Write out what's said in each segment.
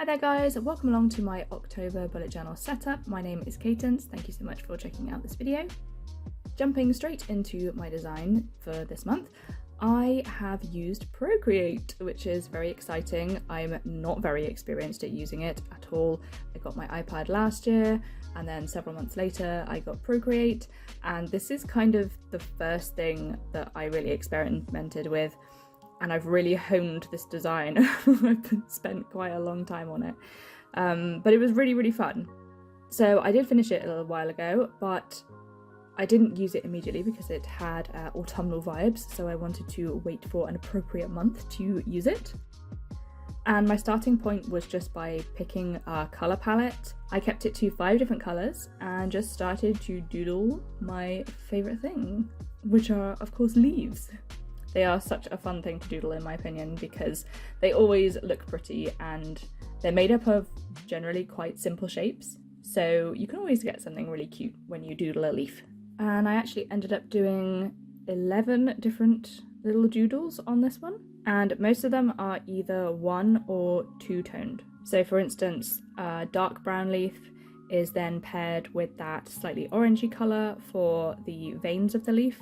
Hi there guys, welcome along to my October bullet journal setup. My name is Cadence, thank you so much for checking out this video. Jumping straight into my design for this month, I have used Procreate, which is very exciting. I'm not very experienced at using it at all. I got my iPad last year and then several months later I got Procreate, and this is kind of the first thing that I really experimented with. And I've really honed this design. I've spent quite a long time on it. But it was really fun. So I did finish it a little while ago, but I didn't use it immediately because it had autumnal vibes. So I wanted to wait for an appropriate month to use it. And my starting point was just by picking a colour palette. I kept it to 5 different colours and just started to doodle my favourite thing, which are of course leaves. They are such a fun thing to doodle in my opinion because they always look pretty and they're made up of generally quite simple shapes. So you can always get something really cute when you doodle a leaf. And I actually ended up doing 11 different little doodles on this one. And most of them are either 1 or 2 toned. So for instance, a dark brown leaf is then paired with that slightly orangey colour for the veins of the leaf.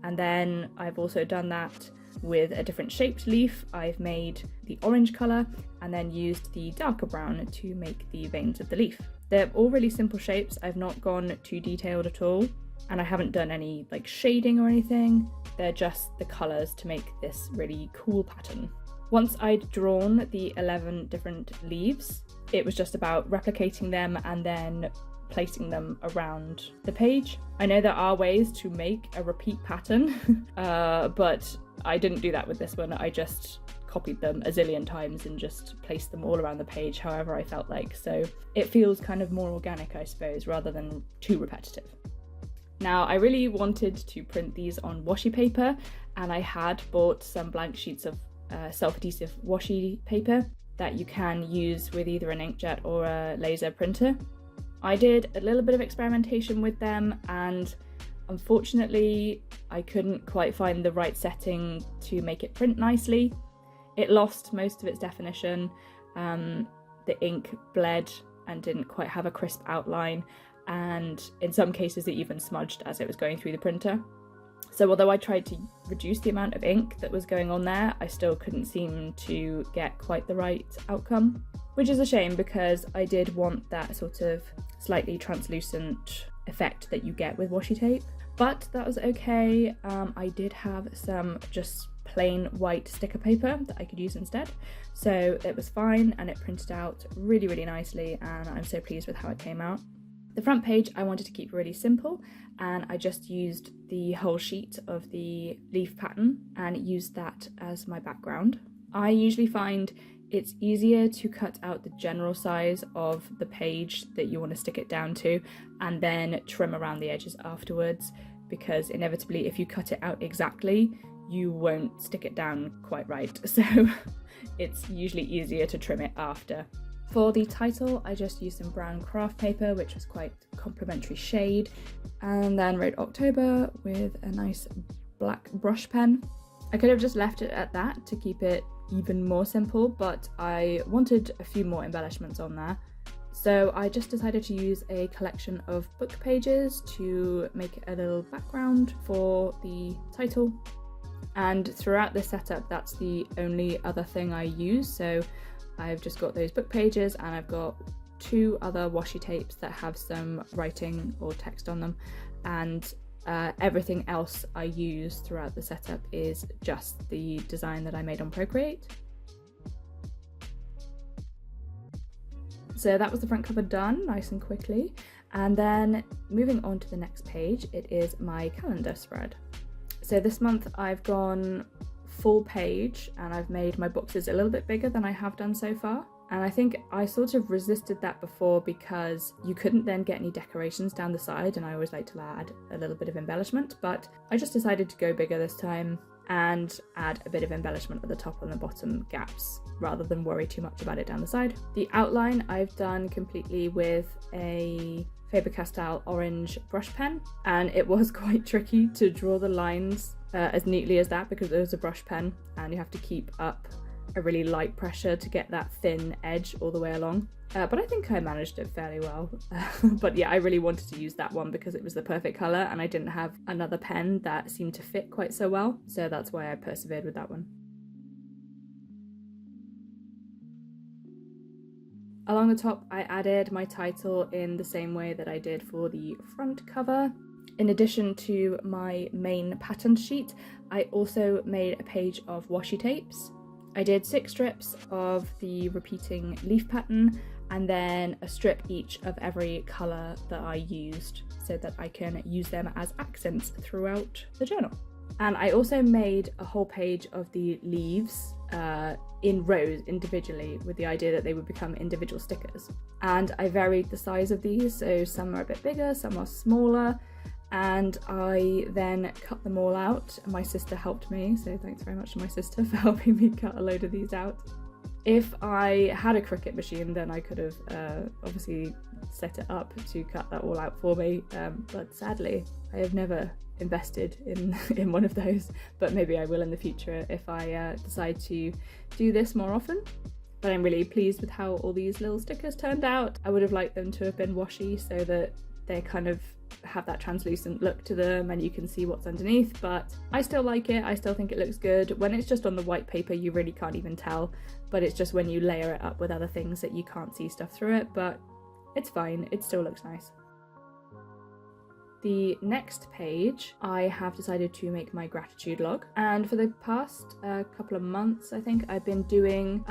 And then I've also done that with a different shaped leaf. I've made the orange colour and then used the darker brown to make the veins of the leaf. They're all really simple shapes. I've not gone too detailed at all, and I haven't done any like shading or anything. They're just the colours to make this really cool pattern. Once I'd drawn the 11 different leaves, it was just about replicating them and then placing them around the page. I know there are ways to make a repeat pattern, but I didn't do that with this one. I just copied them a zillion times and just placed them all around the page however I felt like. So it feels kind of more organic, I suppose, rather than too repetitive. Now, I really wanted to print these on washi paper, and I had bought some blank sheets of self-adhesive washi paper that you can use with either an inkjet or a laser printer. I did a little bit of experimentation with them, and unfortunately I couldn't quite find the right setting to make it print nicely. It lost most of its definition, the ink bled and didn't quite have a crisp outline, and in some cases it even smudged as it was going through the printer. So although I tried to reduce the amount of ink that was going on there, I still couldn't seem to get quite the right outcome. Which is a shame because I did want that sort of slightly translucent effect that you get with washi tape. But that was okay. I did have some just plain white sticker paper that I could use instead. So it was fine and it printed out really nicely, and I'm so pleased with how it came out. The front page I wanted to keep really simple, and I just used the whole sheet of the leaf pattern and used that as my background. I usually find it's easier to cut out the general size of the page that you want to stick it down to and then trim around the edges afterwards, because inevitably if you cut it out exactly, you won't stick it down quite right. So it's usually easier to trim it after. For the title, I just used some brown craft paper, which was quite a complementary shade, and then wrote October with a nice black brush pen. I could have just left it at that to keep it even more simple, but I wanted a few more embellishments on there. So I just decided to use a collection of book pages to make a little background for the title. And throughout this setup, that's the only other thing I use. So I've just got those book pages, and I've got 2 other washi tapes that have some writing or text on them, and everything else I use throughout the setup is just the design that I made on Procreate. So that was the front cover done nice and quickly, and then moving on to the next page, it is my calendar spread. So this month I've gone full page and I've made my boxes a little bit bigger than I have done so far. And I think I sort of resisted that before because you couldn't then get any decorations down the side, and I always like to add a little bit of embellishment, but I just decided to go bigger this time and add a bit of embellishment at the top and the bottom gaps rather than worry too much about it down the side. The outline I've done completely with a Faber Castel orange brush pen, and it was quite tricky to draw the lines as neatly as that because it was a brush pen and you have to keep up a really light pressure to get that thin edge all the way along. But I think I managed it fairly well. But yeah, I really wanted to use that one because it was the perfect colour and I didn't have another pen that seemed to fit quite so well. So that's why I persevered with that one. Along the top, I added my title in the same way that I did for the front cover. In addition to my main pattern sheet, I also made a page of washi tapes. I did 6 strips of the repeating leaf pattern and then a strip each of every colour that I used so that I can use them as accents throughout the journal. And I also made a whole page of the leaves in rows individually with the idea that they would become individual stickers. And I varied the size of these, so some are a bit bigger, some are smaller, and I then cut them all out. My sister helped me, so thanks very much to my sister for helping me cut a load of these out. If I had a Cricut machine, then I could have obviously set it up to cut that all out for me, but sadly I have never invested in one of those, but maybe I will in the future if I decide to do this more often. But I'm really pleased with how all these little stickers turned out. I would have liked them to have been washi so that they kind of have that translucent look to them and you can see what's underneath, but I still like it. I still think it looks good. When it's just on the white paper you really can't even tell, but it's just when you layer it up with other things that you can't see stuff through it, but it's fine, it still looks nice. The next page, I have decided to make my gratitude log, and for the past couple of months I think I've been doing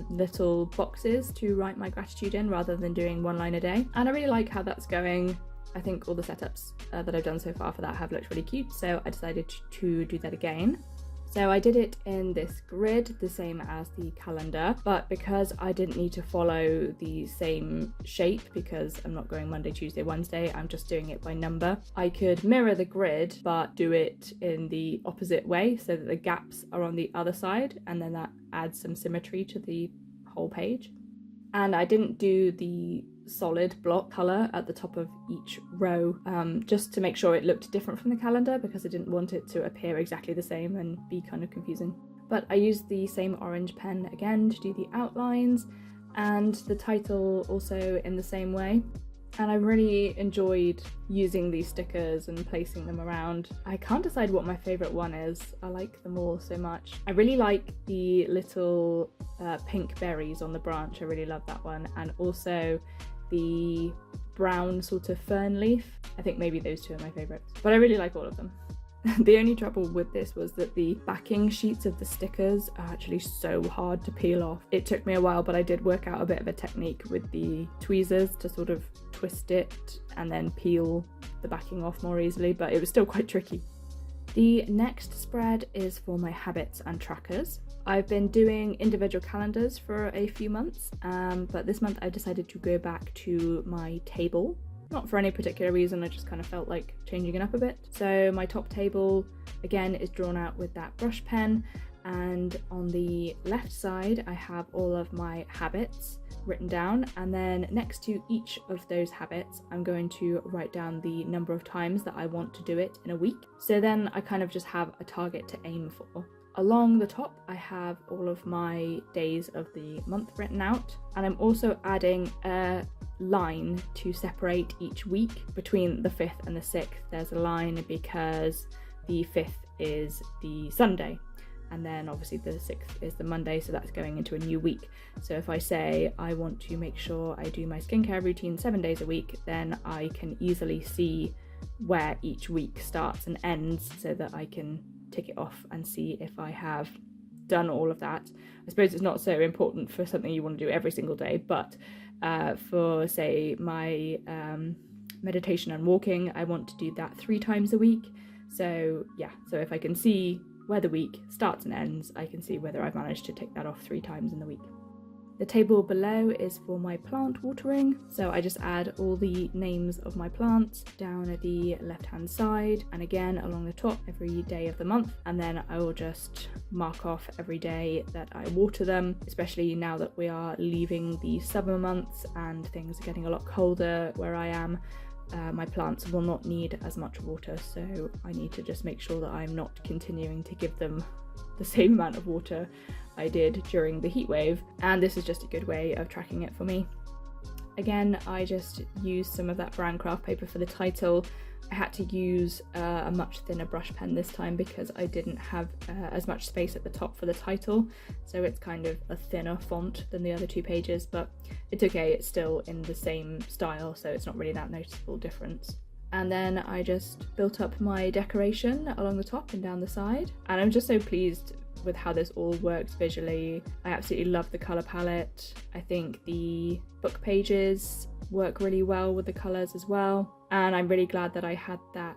little boxes to write my gratitude in rather than doing one line a day, and I really like how that's going. I think all the setups that I've done so far for that have looked really cute, so I decided to do that again. So I did it in this grid, the same as the calendar, but because I didn't need to follow the same shape because I'm not going Monday, Tuesday, Wednesday, I'm just doing it by number, I could mirror the grid but do it in the opposite way so that the gaps are on the other side, and then that adds some symmetry to the whole page. And I didn't do the solid block colour at the top of each row just to make sure it looked different from the calendar because I didn't want it to appear exactly the same and be kind of confusing. But I used the same orange pen again to do the outlines and the title also in the same way. And I really enjoyed using these stickers and placing them around. I can't decide what my favourite one is. I like them all so much. I really like the little pink berries on the branch. I really love that one. And also the brown sort of fern leaf. I think maybe those two are my favourites. But I really like all of them. The only trouble with this was that the backing sheets of the stickers are actually so hard to peel off. It took me a while, but I did work out a bit of a technique with the tweezers to sort of twist it and then peel the backing off more easily, but it was still quite tricky. The next spread is for my habits and trackers. I've been doing individual calendars for a few months, but this month I decided to go back to my table. Not for any particular reason, I just kind of felt like changing it up a bit. So my top table again is drawn out with that brush pen, and on the left side I have all of my habits written down, and then next to each of those habits I'm going to write down the number of times that I want to do it in a week. So then I kind of just have a target to aim for. Along the top I have all of my days of the month written out, and I'm also adding a line to separate each week. Between the 5th and the 6th there's a line because the 5th is the Sunday and then obviously the 6th is the Monday, so that's going into a new week. So if I say I want to make sure I do my skincare routine 7 days a week, then I can easily see where each week starts and ends so that I can tick it off and see if I have done all of that. I suppose it's not so important for something you want to do every single day, but for say my meditation and walking, I want to do that 3 times a week. So yeah, so if I can see where the week starts and ends, I can see whether I've managed to tick that off 3 times in the week. The table below is for my plant watering, so I just add all the names of my plants down at the left hand side and again along the top every day of the month, and then I will just mark off every day that I water them, especially now that we are leaving the summer months and things are getting a lot colder where I am. my plants will not need as much water, so I need to just make sure that I'm not continuing to give them the same amount of water I did during the heat wave, and this is just a good way of tracking it for me. Again, I just used some of that brown craft paper for the title. I had to use a much thinner brush pen this time because I didn't have as much space at the top for the title, so it's kind of a thinner font than the other two pages, but it's okay, it's still in the same style, so it's not really that noticeable difference. And then I just built up my decoration along the top and down the side, and I'm just so pleased with how this all works visually. I absolutely love the colour palette. I think the book pages work really well with the colours as well, and I'm really glad that I had that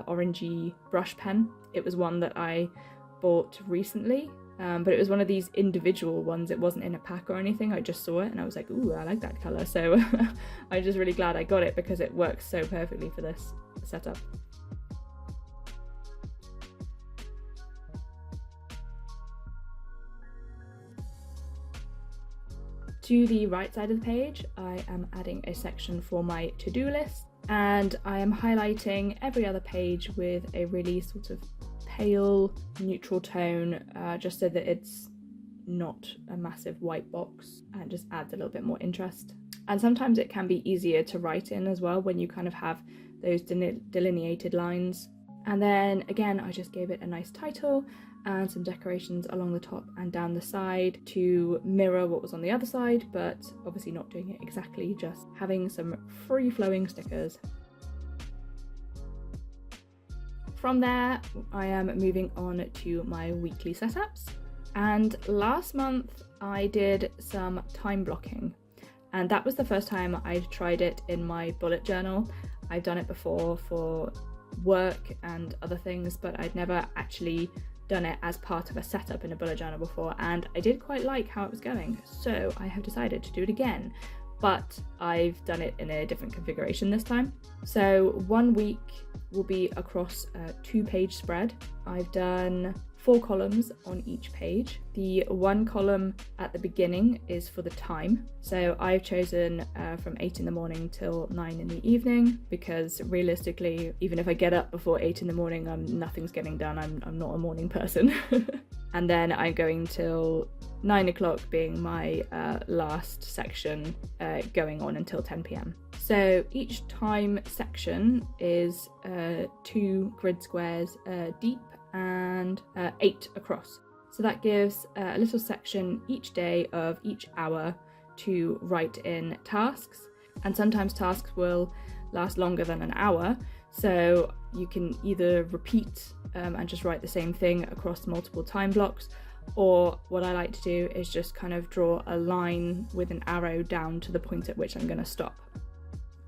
orangey brush pen. It was one that I bought recently, but it was one of these individual ones. It wasn't in a pack or anything. I just saw it and I was like, ooh, I like that colour, so I'm just really glad I got it because it works so perfectly for this setup. To the right side of the page, I am adding a section for my to-do list, and I am highlighting every other page with a really sort of pale neutral tone, just so that it's not a massive white box and just adds a little bit more interest. And sometimes it can be easier to write in as well when you kind of have those delineated lines. And then again, I just gave it a nice title and some decorations along the top and down the side to mirror what was on the other side, but obviously not doing it exactly, just having some free-flowing stickers. From there, I am moving on to my weekly setups. And last month I did some time blocking, and that was the first time I'd tried it in my bullet journal. I've done it before for work and other things, but I'd never actually done it as part of a setup in a bullet journal before, and I did quite like how it was going, so I have decided to do it again, but I've done it in a different configuration this time. So 1 week will be across a 2-page spread. I've done 4 columns on each page. The 1 column at the beginning is for the time, so I've chosen from 8 in the morning till 9 in the evening, because realistically, even if I get up before 8 in the morning, nothing's getting done. I'm not a morning person. And then I'm going till 9 o'clock being my last section, going on until 10 p.m. So each time section is 2 grid squares deep and 8 across. So that gives a little section each day of each hour to write in tasks, and sometimes tasks will last longer than an hour, so you can either repeat and just write the same thing across multiple time blocks, or what I like to do is just kind of draw a line with an arrow down to the point at which I'm going to stop.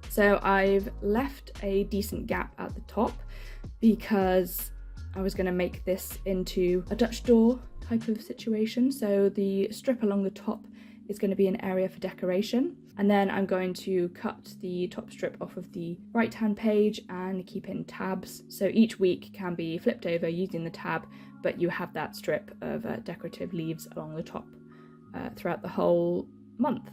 So I've left a decent gap at the top because I was going to make this into a Dutch door type of situation. So the strip along the top is going to be an area for decoration, and then I'm going to cut the top strip off of the right hand page and keep in tabs, so each week can be flipped over using the tab, but you have that strip of decorative leaves along the top throughout the whole month.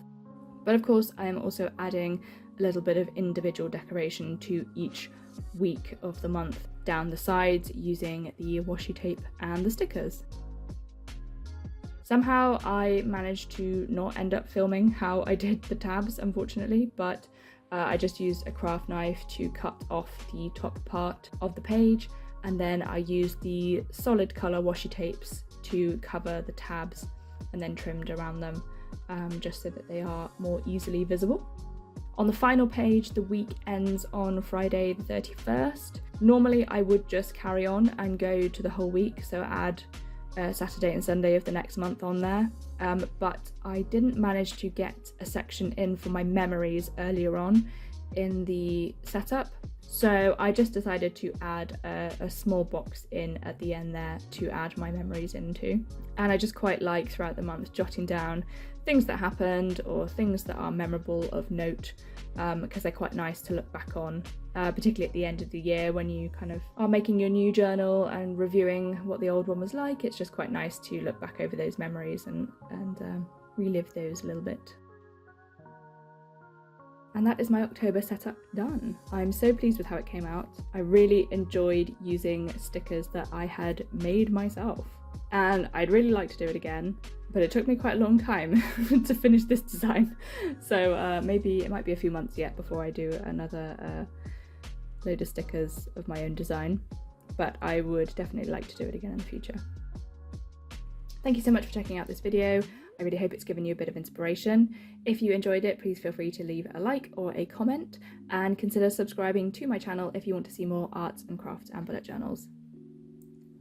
But of course I am also adding a little bit of individual decoration to each week of the month down the sides using the washi tape and the stickers. Somehow I managed to not end up filming how I did the tabs, unfortunately, but I just used a craft knife to cut off the top part of the page, and then I used the solid colour washi tapes to cover the tabs and then trimmed around them just so that they are more easily visible. On the final page, the week ends on Friday the 31st. Normally I would just carry on and go to the whole week, so add Saturday and Sunday of the next month on there, but I didn't manage to get a section in for my memories earlier on in the setup, so I just decided to add a small box in at the end there to add my memories into. And I just quite like throughout the month jotting down things that happened or things that are memorable of note, because they're quite nice to look back on, particularly at the end of the year when you kind of are making your new journal and reviewing what the old one was like. It's just quite nice to look back over those memories and relive those a little bit. And that is my October setup done. I'm so pleased with how it came out. I really enjoyed using stickers that I had made myself. And I'd really like to do it again, but it took me quite a long time to finish this design. So maybe it might be a few months yet before I do another load of stickers of my own design. But I would definitely like to do it again in the future. Thank you so much for checking out this video. I really hope it's given you a bit of inspiration. If you enjoyed it, please feel free to leave a like or a comment, and consider subscribing to my channel if you want to see more arts and crafts and bullet journals.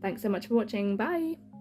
Thanks so much for watching. Bye!